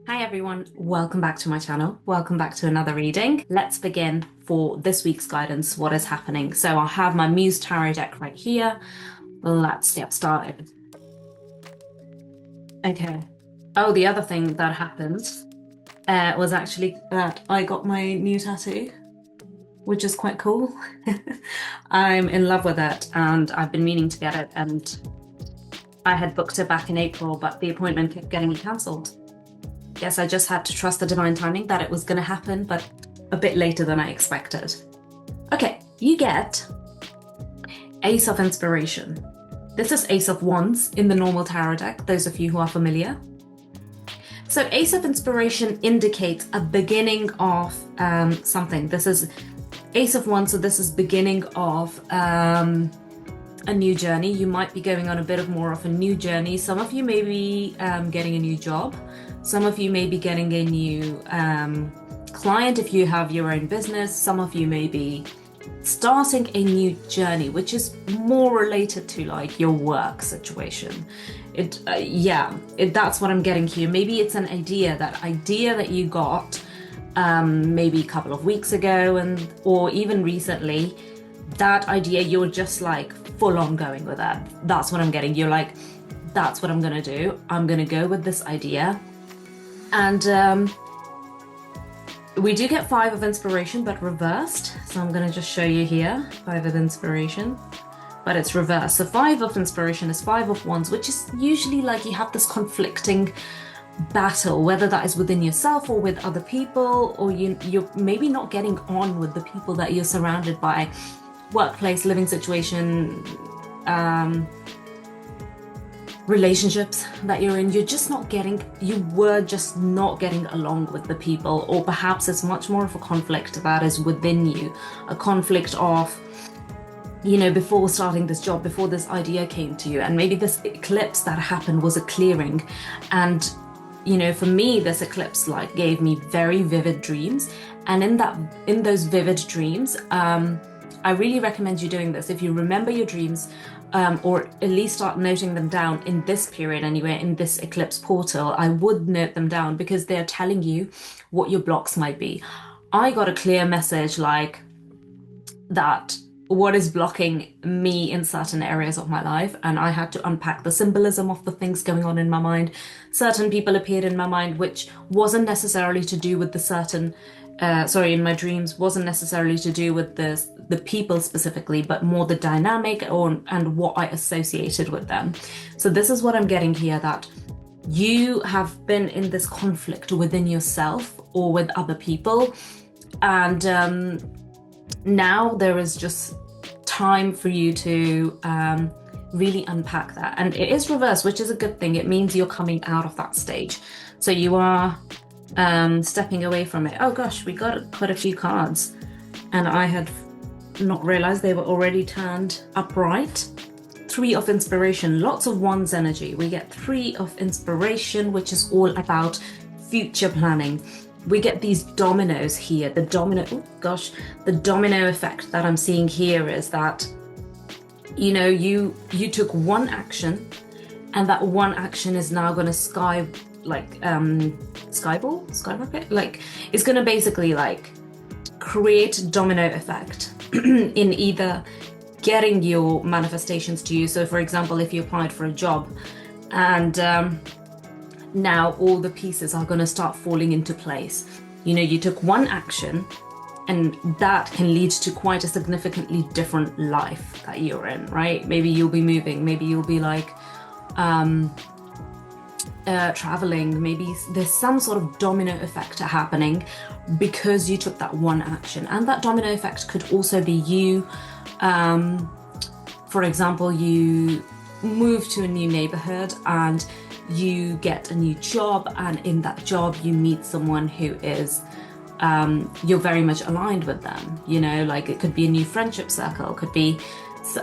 Hi everyone, welcome back to my channel. Welcome back to another reading. Let's begin for this week's guidance. What is happening? So I have my Muse Tarot deck right here. Let's get started. Okay. Oh, the other thing that happened was actually that I got my new tattoo, which is quite cool. I'm in love with it and I've been meaning to get it, and I had booked it back in April, but the appointment kept getting cancelled. Guess I just had to trust the divine timing that it was going to happen, but a bit later than I expected. Okay, you get Ace of Inspiration. This is Ace of Wands in the normal tarot deck, those of you who are familiar. So Ace of Inspiration indicates a beginning of something. This is Ace of Wands, so this is beginning of a new journey. You might be going on a bit of more of a new journey. Some of you may be getting a new job. Some of you may be getting a new client if you have your own business. Some of you may be starting a new journey, which is more related to like your work situation. That's what I'm getting here. Maybe it's an idea that you got maybe a couple of weeks ago, or even recently. That idea, you're just like full on going with that. That's what I'm getting. You're like, that's what I'm gonna do. I'm gonna go with this idea. And we do get Five of Inspiration, but reversed. So I'm going to just show you here, Five of Inspiration, but it's reversed. So Five of Inspiration is Five of Wands, which is usually like you have this conflicting battle, whether that is within yourself or with other people, or you're maybe not getting on with the people that you're surrounded by, workplace, living situation, relationships that you're in. You were just not getting along with the people, or perhaps it's much more of a conflict that is within you, a conflict of, before starting this job, before this idea came to you, and maybe this eclipse that happened was a clearing. And for me, this eclipse like gave me very vivid dreams, and in those vivid dreams, I really recommend you doing this. If you remember your dreams, or at least start noting them down in this period anyway, in this eclipse portal, I would note them down because they're telling you what your blocks might be. I got a clear message like that, what is blocking me in certain areas of my life, and I had to unpack the symbolism of the things going on in my mind. Certain people appeared in my mind, which wasn't necessarily to do with in my dreams, wasn't necessarily to do with the people specifically, but more the dynamic and what I associated with them. So this is what I'm getting here, that you have been in this conflict within yourself or with other people, and now there is just time for you to really unpack that. And it is reversed, which is a good thing. It means you're coming out of that stage. So you are stepping away from it. Oh gosh, we got quite a few cards, and I had not realized they were already turned upright. Three of Inspiration, lots of Wands energy. We get Three of Inspiration, which is all about future planning. We get these dominoes here. The domino effect that I'm seeing here is that you took one action, and that one action is now going to skyrocket, like it's going to basically like create domino effect in either getting your manifestations to you. So for example, if you applied for a job, and now all the pieces are going to start falling into place. You took one action, and that can lead to quite a significantly different life that you're in, right? Maybe you'll be moving, maybe you'll be like traveling, maybe there's some sort of domino effect happening because you took that one action. And that domino effect could also be you, for example, you move to a new neighborhood and you get a new job, and in that job you meet someone who is you're very much aligned with them, like it could be a new friendship circle, could be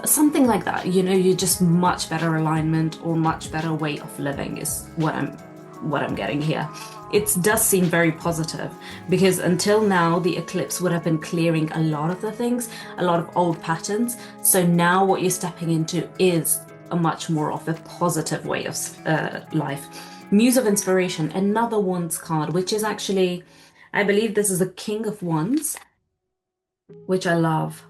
something like that. You're just much better alignment or much better way of living is what I'm getting here. It does seem very positive, because until now the eclipse would have been clearing a lot of the things, a lot of old patterns. So now what you're stepping into is a much more of a positive way of life. Muse of Inspiration, another Wands card, which is actually, I believe this is the King of Wands, which I love.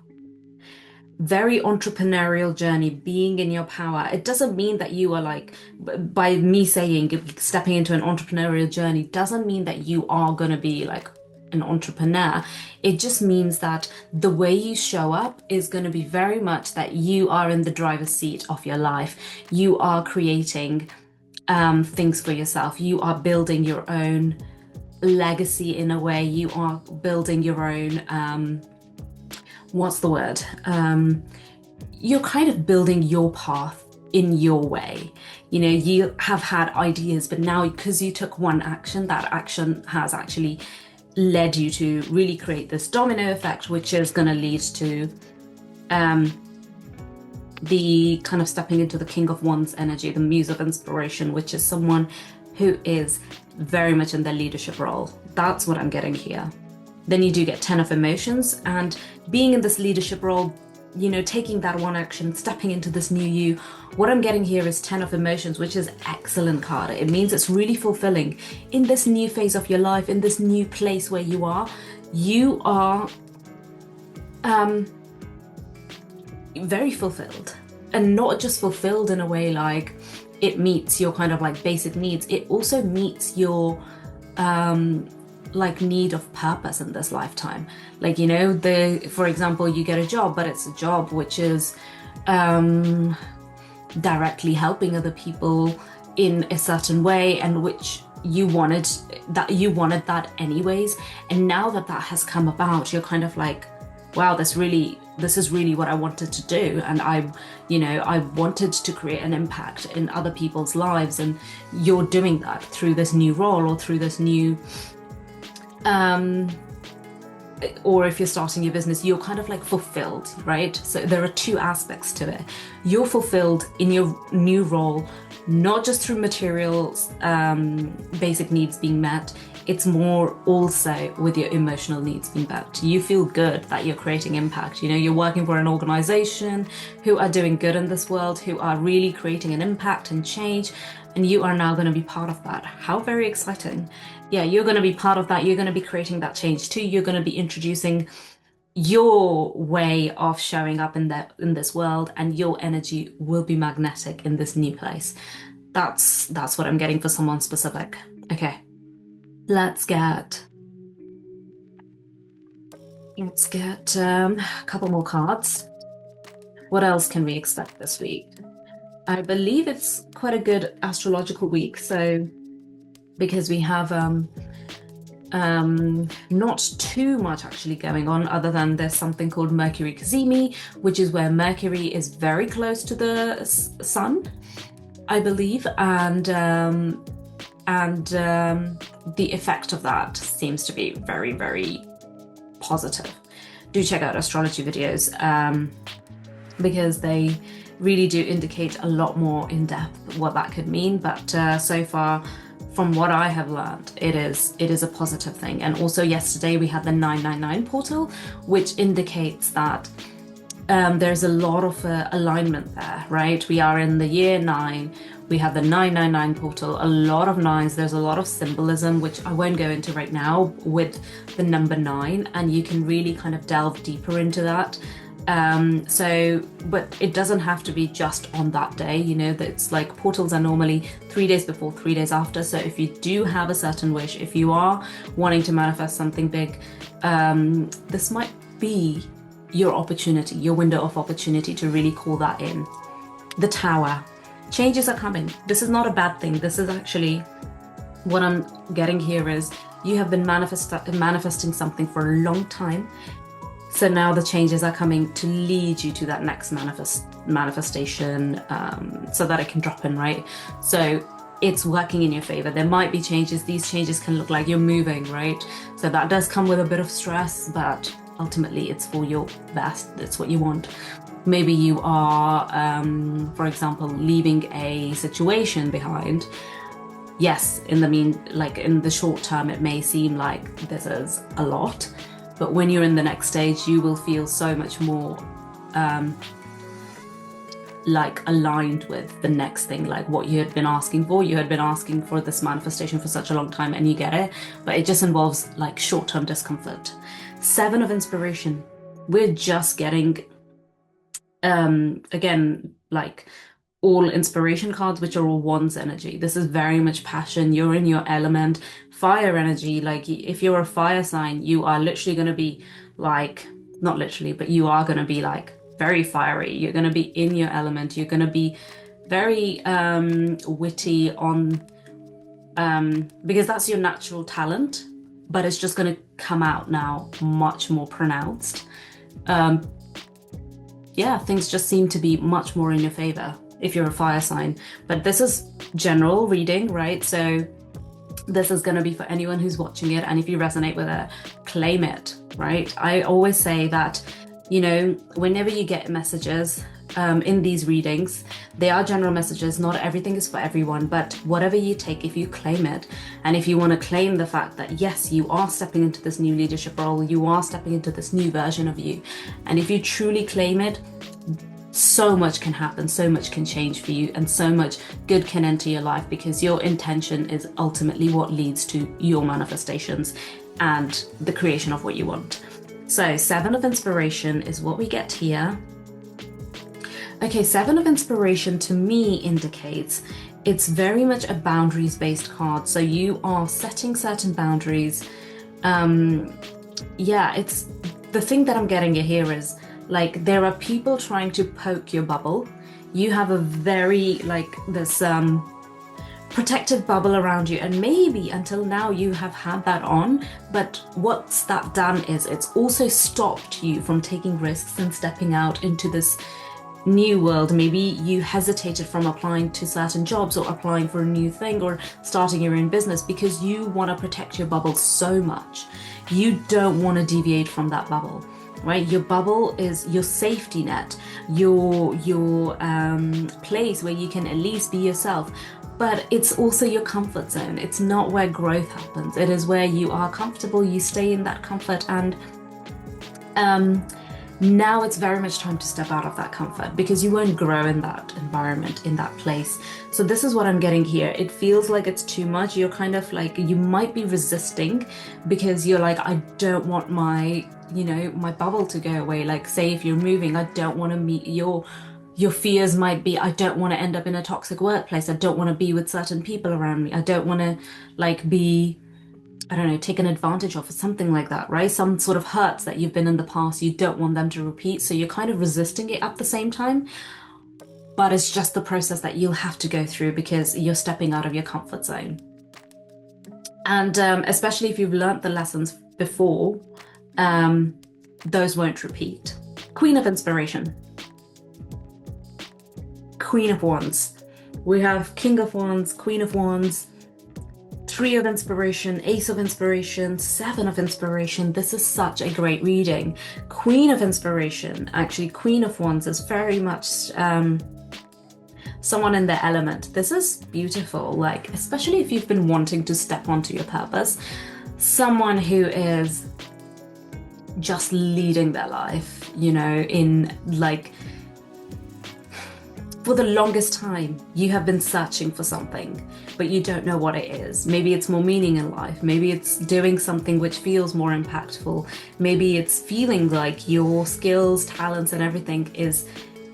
Very entrepreneurial journey, being in your power. It doesn't mean that you are like, by me saying stepping into an entrepreneurial journey, doesn't mean that you are going to be like an entrepreneur. It just means that the way you show up is going to be very much that you are in the driver's seat of your life. You are creating things for yourself. You are building your own legacy in a way. You are building your own what's the word? You're kind of building your path in your way. You know, you have had ideas, but now because you took one action, that action has actually led you to really create this domino effect, which is going to lead to the kind of stepping into the King of Wands energy, the Muse of Inspiration, which is someone who is very much in their leadership role. That's what I'm getting here. Then you do get 10 of Emotions, and being in this leadership role, you know, taking that one action, stepping into this new you. What I'm getting here is 10 of Emotions, which is excellent card. It means it's really fulfilling in this new phase of your life, in this new place where you are. You are very fulfilled, and not just fulfilled in a way like it meets your kind of like basic needs. It also meets your like need of purpose in this lifetime. Like, you know, for example, you get a job, but it's a job which is directly helping other people in a certain way, and which you wanted that anyways. And now that that has come about, you're kind of like, wow, this is really what I wanted to do. And I wanted to create an impact in other people's lives. And you're doing that through this new role, or through this new or if you're starting your business, you're kind of like fulfilled, right? So there are two aspects to it. You're fulfilled in your new role, not just through materials, basic needs being met. It's more also with your emotional needs being met. You feel good that you're creating impact. You know, you're working for an organization who are doing good in this world, who are really creating an impact and change, and you are now going to be part of that. How very exciting. Yeah, you're going to be part of that. You're going to be creating that change too. You're going to be introducing your way of showing up in this world, and your energy will be magnetic in this new place. That's what I'm getting for someone specific. Okay, let's get a couple more cards. What else can we expect this week? I believe it's quite a good astrological week, so because we have not too much actually going on, other than there's something called Mercury Cazimi, which is where Mercury is very close to the sun, I believe, and the effect of that seems to be very, very positive. Do check out astrology videos because they really do indicate a lot more in depth what that could mean. But so far, from what I have learned, it is a positive thing. And also yesterday we had the 999 portal, which indicates that there's a lot of alignment there, right? We are in the year 9. We have the 999 portal, a lot of nines. There's a lot of symbolism, which I won't go into right now, with the number 9, and you can really kind of delve deeper into that. But it doesn't have to be just on that day, you know, that it's like portals are normally 3 days before, 3 days after. So if you do have a certain wish, if you are wanting to manifest something big, this might be your opportunity, your window of opportunity to really call that in. The Tower. Changes are coming. This is not a bad thing. This is actually what I'm getting here is you have been manifesting something for a long time. So now the changes are coming to lead you to that next manifestation, so that it can drop in, right? So it's working in your favor. There might be changes. These changes can look like you're moving, right? So that does come with a bit of stress, but ultimately it's for your best. It's what you want. Maybe you are, for example, leaving a situation behind. Yes, in the short term, it may seem like this is a lot. But when you're in the next stage, you will feel so much more like aligned with the next thing, like what you had been asking for. You had been asking for this manifestation for such a long time and you get it, but it just involves like short-term discomfort. Seven of inspiration. We're just getting, again, like all inspiration cards, which are all wands energy. This is very much passion. You're in your element. Fire energy, like if you're a fire sign, you are literally going to be like, not literally, but you are going to be like very fiery. You're going to be in your element. You're going to be very witty on, because that's your natural talent, but it's just going to come out now much more pronounced. Yeah, things just seem to be much more in your favor if you're a fire sign. But this is general reading, right? So this is going to be for anyone who's watching it, and if you resonate with it, claim it, right? I always say that, you know, whenever you get messages in these readings, they are general messages. Not everything is for everyone, but whatever you take, if you claim it, and if you want to claim the fact that yes, you are stepping into this new leadership role, you are stepping into this new version of you, and if you truly claim it, so much can happen, so much can change for you, and so much good can enter your life, because your intention is ultimately what leads to your manifestations and the creation of what you want. So Seven of Inspiration is what we get here. Okay, Seven of Inspiration to me indicates it's very much a boundaries-based card. So you are setting certain boundaries. Yeah, it's the thing that I'm getting here is like there are people trying to poke your bubble. You have a very like this protective bubble around you, and maybe until now you have had that on, but what's that done is it's also stopped you from taking risks and stepping out into this new world. Maybe you hesitated from applying to certain jobs or applying for a new thing or starting your own business because you want to protect your bubble so much. You don't want to deviate from that bubble, right? Your bubble is your safety net, your place where you can at least be yourself. But it's also your comfort zone. It's not where growth happens. It is where you are comfortable, you stay in that comfort, and now it's very much time to step out of that comfort because you won't grow in that environment, in that place. So this is what I'm getting here. It feels like it's too much. You're kind of like, you might be resisting because you're like, I don't want my, you know, my bubble to go away. Like say if you're moving, I don't want to meet your fears might be, I don't want to end up in a toxic workplace. I don't want to be with certain people around me. I don't want to like be, I don't know, taken advantage of or something like that, right? Some sort of hurts that you've been in the past, you don't want them to repeat. So you're kind of resisting it at the same time. But it's just the process that you'll have to go through because you're stepping out of your comfort zone. And especially if you've learnt the lessons before, those won't repeat. Queen of Inspiration. Queen of Wands. We have King of Wands, Queen of Wands, Three of Inspiration, Ace of Inspiration, Seven of Inspiration. This is such a great reading. Queen of Inspiration, actually Queen of Wands is very much someone in their element. This is beautiful, like especially if you've been wanting to step onto your purpose. Someone who is just leading their life, you know, in like, for the longest time, you have been searching for something, but you don't know what it is. Maybe it's more meaning in life. Maybe it's doing something which feels more impactful. Maybe it's feeling like your skills, talents, and everything is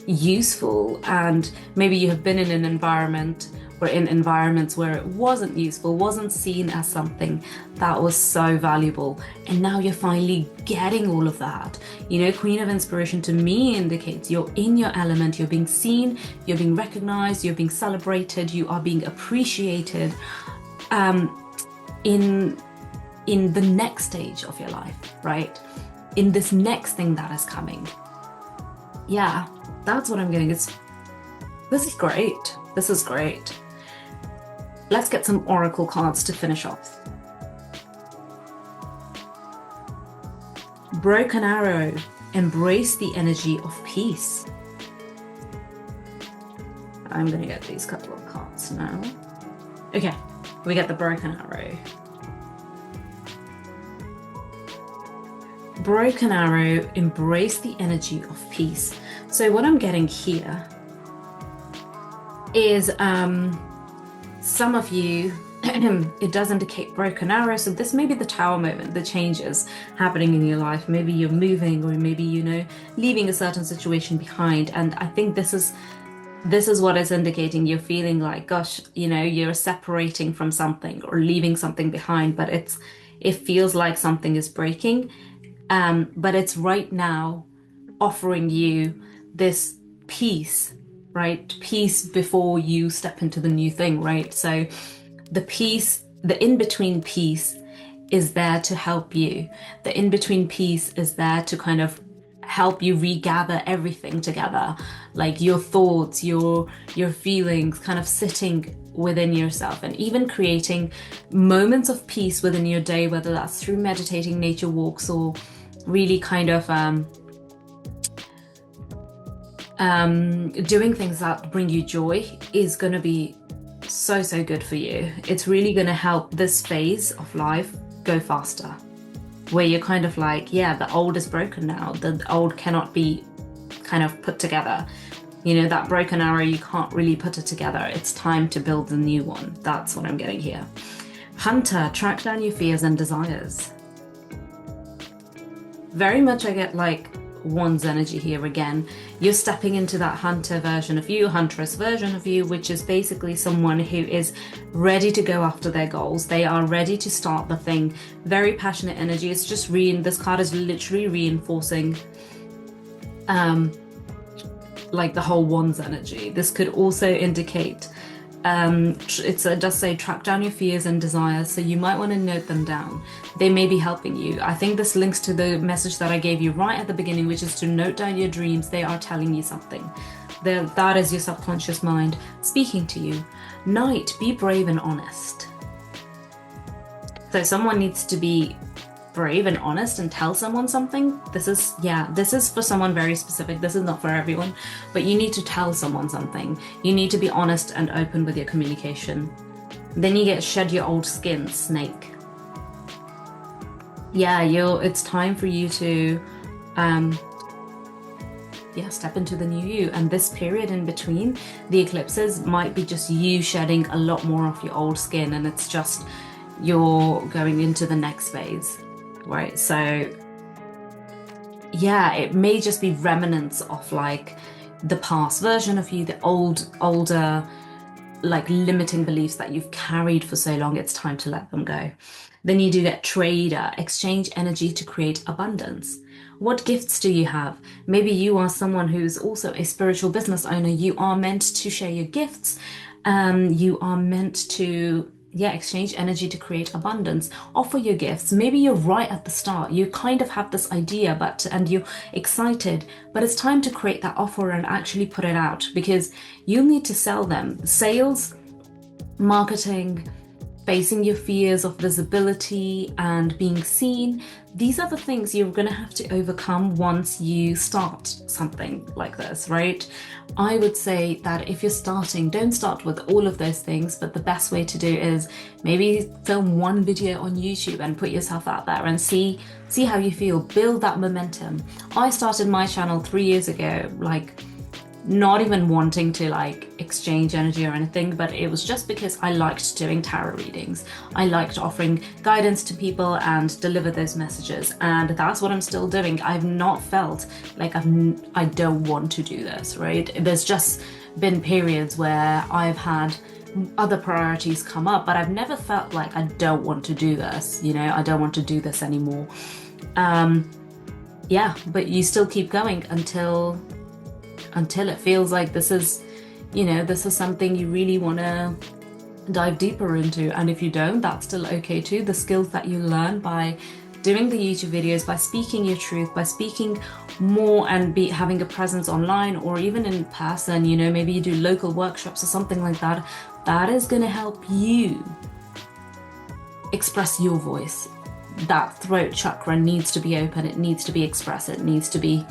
useful. And maybe you have been in an environment or in environments where it wasn't useful, wasn't seen as something that was so valuable. And now you're finally getting all of that. You know, Queen of Inspiration to me indicates you're in your element, you're being seen, you're being recognized, you're being celebrated, you are being appreciated in the next stage of your life, right? In this next thing that is coming. Yeah, that's what I'm getting. This is great. This is great. Let's get some oracle cards to finish off. Broken Arrow, embrace the energy of peace. I'm going to get these couple of cards now. Okay, we get the Broken Arrow. Broken Arrow, embrace the energy of peace. So what I'm getting here is some of you, it does indicate broken arrow. So this may be the tower moment, the changes happening in your life. Maybe you're moving, or maybe, leaving a certain situation behind. And I think this is what is indicating you're feeling like, gosh, you're separating from something or leaving something behind, but it feels like something is breaking. But it's right now offering you this peace, right? Peace before you step into the new thing, right? So the peace, the in-between piece is there to help you. The in-between piece is there to kind of help you regather everything together, like your thoughts, your feelings, kind of sitting within yourself, and even creating moments of peace within your day, whether that's through meditating, nature walks, or really kind of doing things that bring you joy, is going to be so good for you. It's really going to help this phase of life go faster, where you're kind of like, yeah, the old is broken now. The old cannot be kind of put together. That broken arrow, you can't really put it together. It's time to build the new one. That's what I'm getting here. Hunter, track down your fears and desires. Very much I get like Wands energy here again. You're stepping into that hunter version of you, huntress version of you, which is basically someone who is ready to go after their goals. They are ready to start the thing. Very passionate energy. It's just this card is literally reinforcing like the whole Wands energy. This could also indicate it does say track down your fears and desires, so you might want to note them down. They may be helping you. I think this links to the message that I gave you right at the beginning, which is to note down your dreams. They are telling you something. That is your subconscious mind speaking to you. Knight, be brave and honest. So someone needs to be brave and honest and tell someone something. This is for someone very specific. This is not for everyone, but you need to tell someone something. You need to be honest and open with your communication. Then you get shed your old skin, snake. Yeah, it's time for you to step into the new you. And this period in between the eclipses might be just you shedding a lot more of your old skin, and it's just you're going into the next phase. Right, so yeah, it may just be remnants of like the past version of you, the older like limiting beliefs that you've carried for so long. It's time to let them go. Then you do get trader, exchange energy to create abundance. What gifts do you have? Maybe you are someone who's also a spiritual business owner. You are meant to share your gifts. You are meant to exchange energy to create abundance. Offer your gifts. Maybe you're right at the start. You kind of have this idea, and you're excited, but it's time to create that offer and actually put it out, because you'll need to sell them. Sales, marketing, facing your fears of visibility and being seen. These are the things you're going to have to overcome once you start something like this, right? I would say that if you're starting, don't start with all of those things, but the best way to do is maybe film one video on YouTube and put yourself out there and see how you feel. Build that momentum. I started my channel 3 years ago, like not even wanting to like exchange energy or anything, but it was just because I liked doing tarot readings. I liked offering guidance to people and deliver those messages, and that's what I'm still doing. I've not felt like I don't want to do this, right? There's just been periods where I've had other priorities come up, but I've never felt like I don't want to do this, I don't want to do this anymore. But you still keep going until it feels like this is something you really want to dive deeper into. And if you don't, that's still okay too. The skills that you learn by doing the YouTube videos, by speaking your truth, by speaking more and having a presence online or even in person, maybe you do local workshops or something like that, that is going to help you express your voice. That throat chakra needs to be open, it needs to be expressed, it needs to be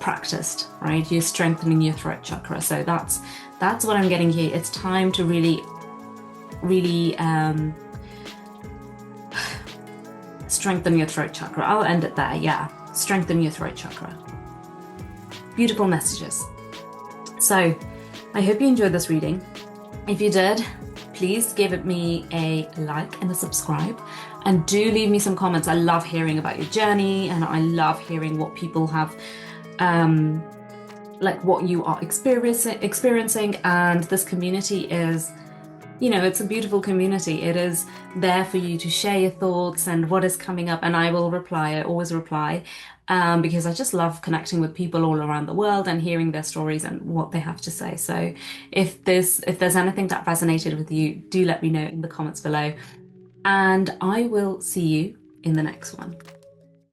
practiced, right? You're strengthening your throat chakra. So that's what I'm getting here. It's time to really strengthen your throat chakra. I'll end it there. Yeah, strengthen your throat chakra. Beautiful messages. So I hope you enjoyed this reading. If you did, please give it me a like and a subscribe. And do leave me some comments. I love hearing about your journey, and I love hearing what people have, like what you are experiencing. And this community is, it's a beautiful community. It is there for you to share your thoughts and what is coming up. And I will reply. I always reply, because I just love connecting with people all around the world and hearing their stories and what they have to say. So if there's anything that resonated with you, do let me know in the comments below. And I will see you in the next one.